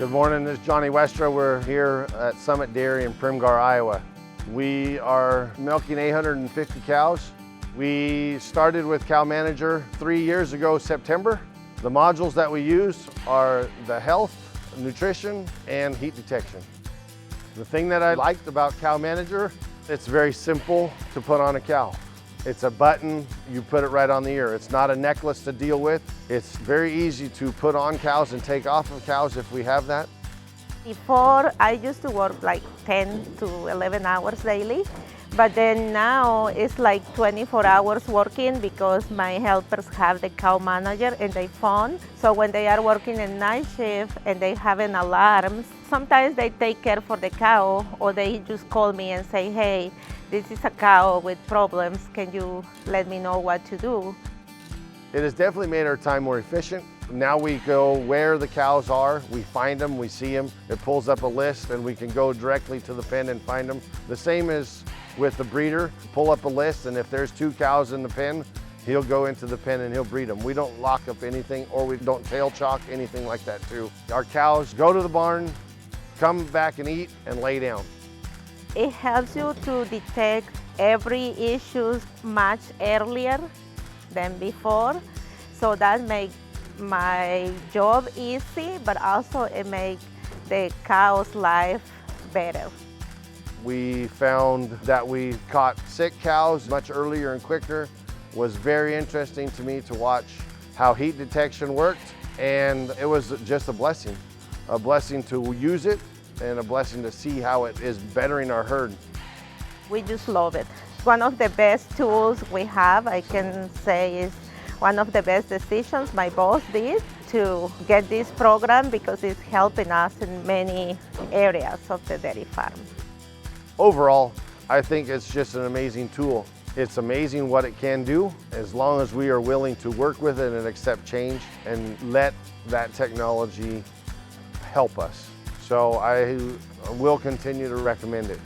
Good morning, this is Johnny Westra. We're here at Summit Dairy in Primgar, Iowa. We are milking 850 cows. We started with Cow Manager 3 years ago, September. The modules that we use are the health, nutrition, and heat detection. The thing that I liked about Cow Manager, it's very simple to put on a cow. It's a button, you put it right on the ear. It's not a necklace to deal with. It's very easy to put on cows and take off of cows if we have that. Before, I used to work like 10 to 11 hours daily, but then now it's like 24 hours working because my helpers have the Cow Manager in their phone. So when they are working a night shift and they have an alarm, sometimes they take care for the cow or they just call me and say, hey, this is a cow with problems. Can you let me know what to do? It has definitely made our time more efficient. Now we go where the cows are, we find them, we see them. It pulls up a list and we can go directly to the pen and find them. The same as with the breeder, pull up a list, and if there's 2 cows in the pen, he'll go into the pen and he'll breed them. We don't lock up anything, or we don't tail chalk, anything like that too. Our cows go to the barn, come back and eat, and lay down. It helps you to detect every issue much earlier than before. So that makes my job easy, but also it makes the cow's life better. We found that we caught sick cows much earlier and quicker. It was very interesting to me to watch how heat detection worked, and it was just a blessing to use it and a blessing to see how it is bettering our herd. We just love it. One of the best tools we have, I can say, is one of the best decisions my boss did to get this program because it's helping us in many areas of the dairy farm. Overall, I think it's just an amazing tool. It's amazing what it can do as long as we are willing to work with it and accept change and let that technology help us. So I will continue to recommend it.